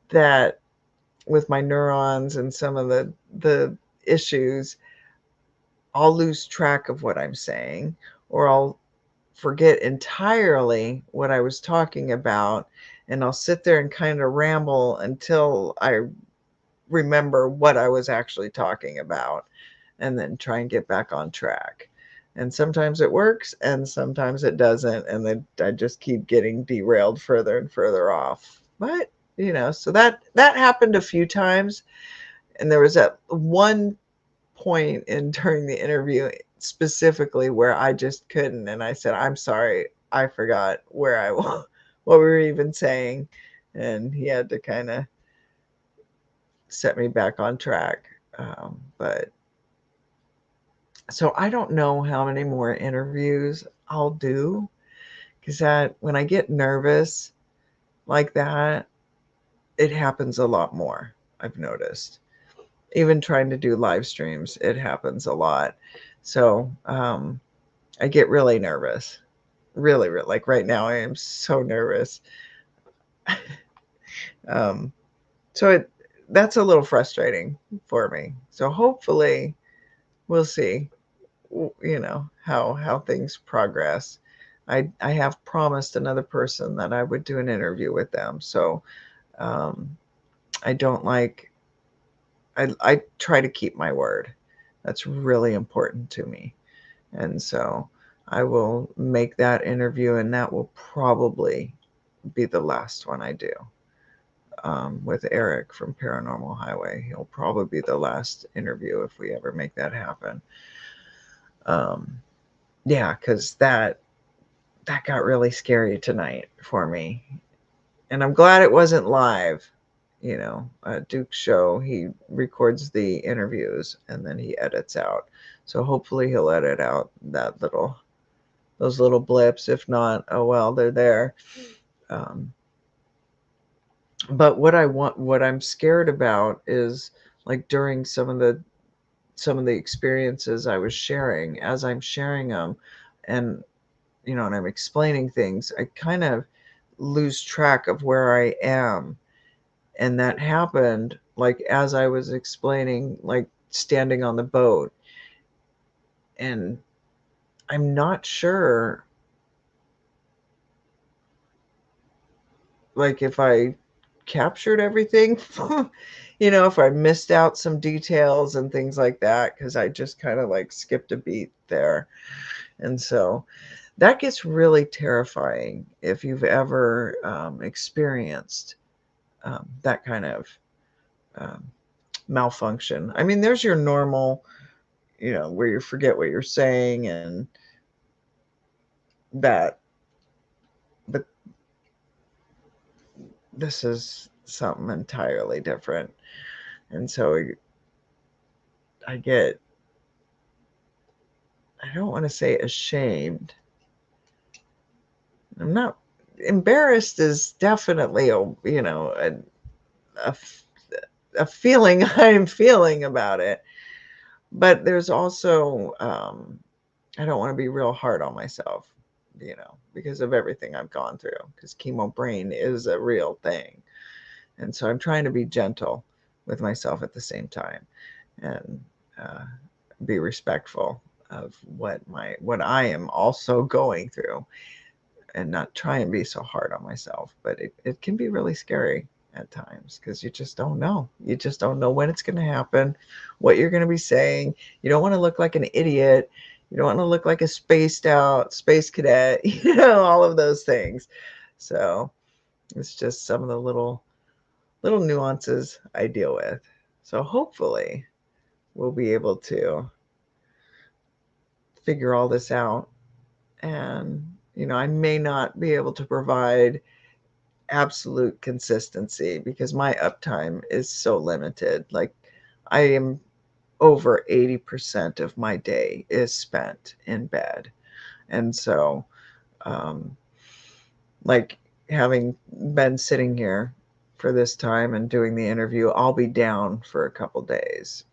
that with my neurons and some of the issues, I'll lose track of what I'm saying, or I'll forget entirely what I was talking about, and I'll sit there and kind of ramble until I remember what I was actually talking about, and then try and get back on track. And sometimes it works and sometimes it doesn't, and then I just keep getting derailed further and further off. But so that happened a few times, and there was that one point during the interview specifically where I just couldn't, and I said, I'm sorry, I forgot what we were even saying, and he had to kind of set me back on track. But so I don't know how many more interviews I'll do, because that when I get nervous like that, it happens a lot more. I've noticed. Even trying to do live streams, it happens a lot. So I get really nervous. Really, really. Like right now, I am so nervous. So that's a little frustrating for me. So hopefully we'll see, how things progress. I have promised another person that I would do an interview with them. So I don't like, I try to keep my word. That's really important to me. And so I will make that interview, and that will probably be the last one I do. With Eric from Paranormal Highway. He'll probably be the last interview if we ever make that happen. Yeah, because that got really scary tonight for me. And I'm glad it wasn't live. Duke's show, he records the interviews and then he edits out. So hopefully he'll edit out those little blips. If not, oh well, they're there. But what I'm scared about is, like, during some of the experiences I was sharing, as I'm sharing them, and and I'm explaining things, I kind of lose track of where I am. And that happened, like, as I was explaining, like, standing on the boat. And I'm not sure, like, if I captured everything. If I missed out some details and things like that, because I just kind of like skipped a beat there. And so that gets really terrifying if you've ever experienced that kind of um, malfunction. I mean, there's your normal, where you forget what you're saying and that, but this is something entirely different. And so I get, I don't want to say ashamed. I'm not embarrassed is definitely a, a feeling I'm feeling about it. But there's also, I don't want to be real hard on myself, because of everything I've gone through, because chemo brain is a real thing. And so I'm trying to be gentle with myself at the same time and uh, be respectful of what I am also going through and not try and be so hard on myself. But it can be really scary at times because you just don't know. You just don't know when it's going to happen, what you're going to be saying. You don't want to look like an idiot. You don't want to look like a spaced out space cadet, all of those things. So it's just some of the little nuances I deal with. So hopefully we'll be able to figure all this out. And, I may not be able to provide absolute consistency because my uptime is so limited. Like I am over 80% of my day is spent in bed. And so, um, like having been sitting here for this time and doing the interview, I'll be down for a couple days,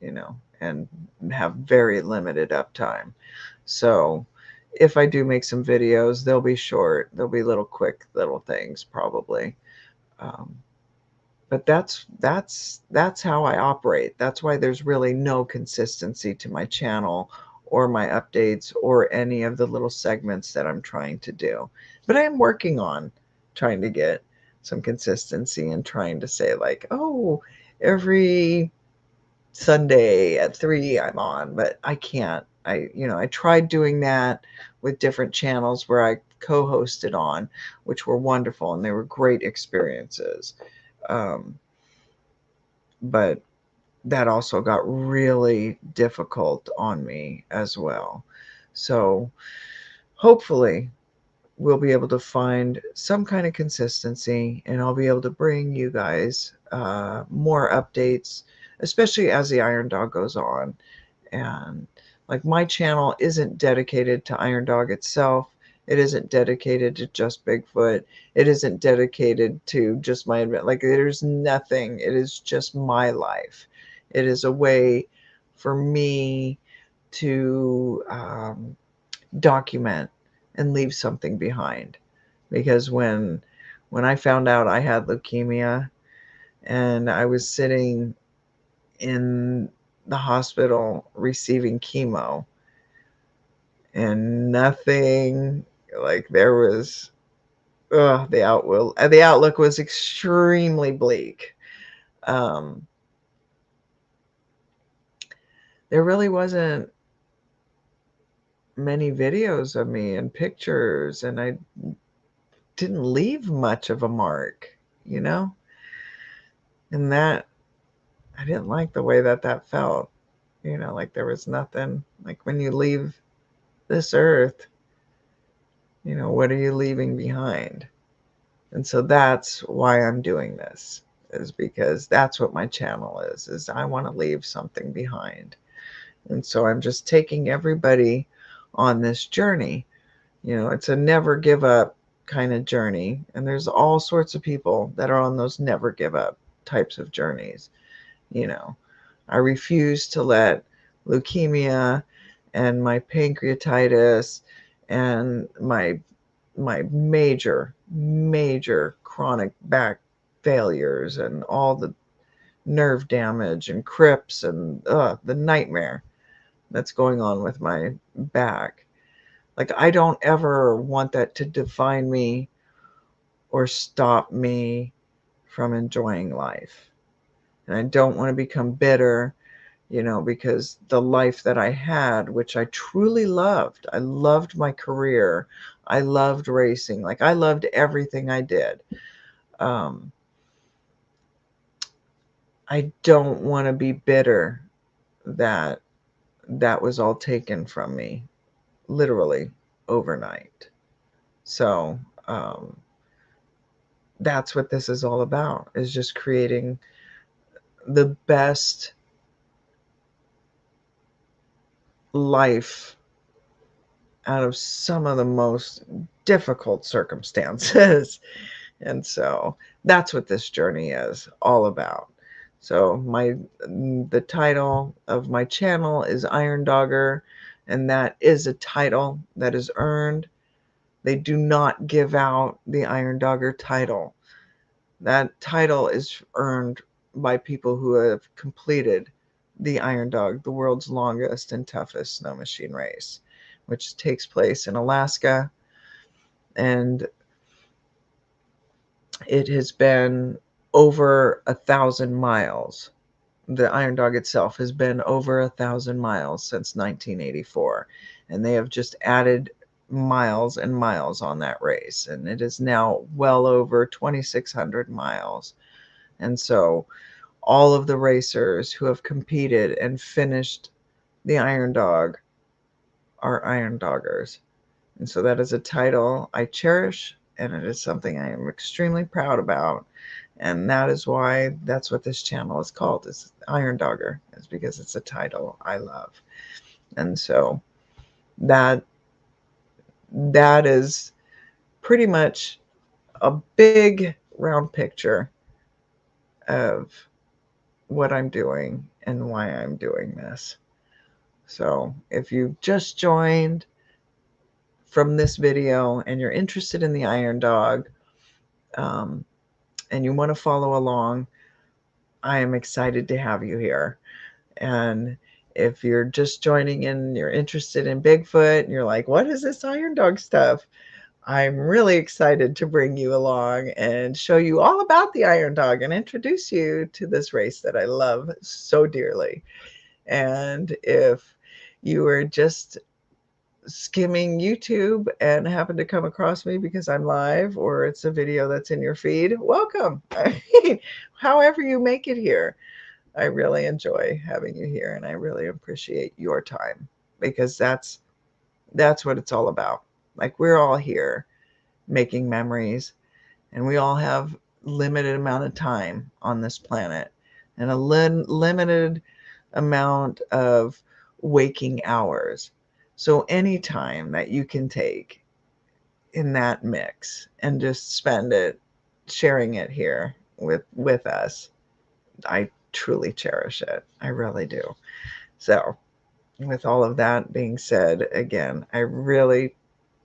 and have very limited uptime. So if I do make some videos, they'll be short. They'll be little quick little things probably. Um, but that's how I operate. That's why there's really no consistency to my channel or my updates or any of the little segments that I'm trying to do. But I am working on trying to get some consistency and trying to say like, oh, every Sunday at 3 I'm on, but I can't. I tried doing that with different channels where I co-hosted on, which were wonderful and they were great experiences. Um, but that also got really difficult on me as well. So hopefully we'll be able to find some kind of consistency and I'll be able to bring you guys more updates, especially as the Iron Dog goes on. And like my channel isn't dedicated to Iron Dog itself. It isn't dedicated to just Bigfoot. It isn't dedicated to just my adventure. Like there's nothing. It is just my life. It is a way for me to document and leave something behind. Because when I found out I had leukemia and I was sitting in the hospital receiving chemo and nothing, like there was the outlook was extremely bleak. um there really wasn't many videos of me and pictures and I didn't leave much of a mark, you know and that I didn't like the way that felt, like there was nothing. Like when you leave this earth, what are you leaving behind? And so that's why I'm doing this, is because that's what my channel is I want to leave something behind. And so I'm just taking everybody on this journey. It's a never give up kind of journey. And there's all sorts of people that are on those never give up types of journeys. I refuse to let leukemia and my pancreatitis and my major chronic back failures and all the nerve damage and crips and the nightmare that's going on with my back. Like I don't ever want that to define me or stop me from enjoying life. And I don't want to become bitter, you know, because the life that I had, which I truly loved, I loved my career. I loved racing. Like, I loved everything I did. I don't want to be bitter that that was all taken from me, literally overnight. So that's what this is all about, is just creating the best life out of some of the most difficult circumstances. And so that's what this journey is all about. So the title of my channel is Iron Dogger, and that is a title that is earned. They do not give out the Iron Dogger title. That title is earned by people who have completed the Iron Dog, the world's longest and toughest snow machine race, which takes place in Alaska. And it has been over 1,000 miles. The Iron Dog itself has been over 1,000 miles since 1984. And they have just added miles and miles on that race. And it is now well over 2,600 miles. And so all of the racers who have competed and finished the Iron Dog are Iron Doggers. And so that is a title I cherish, and it is something I am extremely proud about. And that is why that's what this channel is called, is Iron Dogger, is because it's a title I love. And so that is pretty much a big round picture of what I'm doing and why I'm doing this. So if you just joined from this video and you're interested in the Iron Dog, and you want to follow along, I am excited to have you here. And if you're just joining in, you're interested in Bigfoot, and you're like, what is this Iron Dog stuff? I'm really excited to bring you along and show you all about the Iron Dog and introduce you to this race that I love so dearly. And if you are just skimming YouTube and happen to come across me because I'm live, or it's a video that's in your feed, welcome. I mean, however you make it here, I really enjoy having you here, and I really appreciate your time, because that's what it's all about. Like, we're all here making memories, and we all have limited amount of time on this planet, and a limited amount of waking hours. So any time that you can take in that mix and just spend it sharing it here with us, I truly cherish it. I really do. So with all of that being said, again, I really,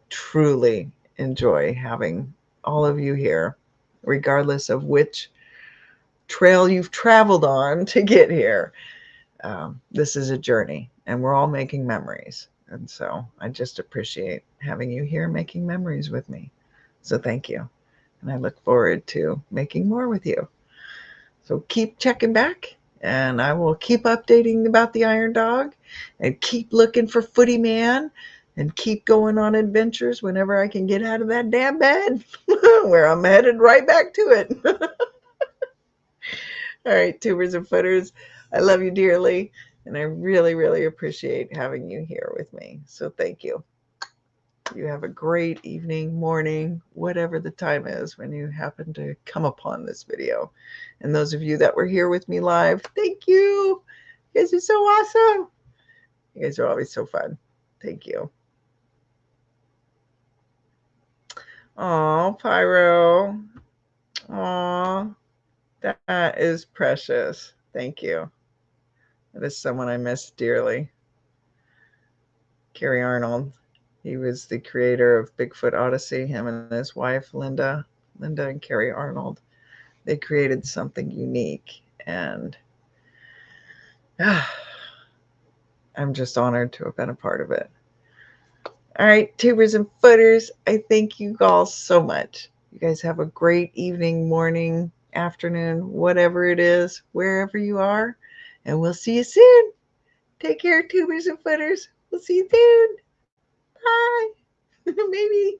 truly enjoy having all of you here, regardless of which trail you've traveled on to get here. This is a journey, and we're all making memories. And so I just appreciate having you here making memories with me. So thank you. And I look forward to making more with you. So keep checking back, and I will keep updating about the Iron Dog, and keep looking for Footy Man, and keep going on adventures whenever I can get out of that damn bed, where I'm headed right back to it. All right, tubers and footers, I love you dearly, and I really, really appreciate having you here with me. So thank you. You have a great evening, morning, whatever the time is when you happen to come upon this video. And those of you that were here with me live, thank you. You guys are so awesome. You guys are always so fun. Thank you. Oh, Pyro. Aw, that is precious. Thank you. That is someone I miss dearly. Kerry Arnold. He was the creator of Bigfoot Odyssey, him and his wife, Linda and Kerry Arnold. They created something unique, and I'm just honored to have been a part of it. All right, tubers and footers, I thank you all so much. You guys have a great evening, morning, afternoon, whatever it is, wherever you are. And we'll see you soon. Take care, tubers and footers. We'll see you soon. Bye. Maybe.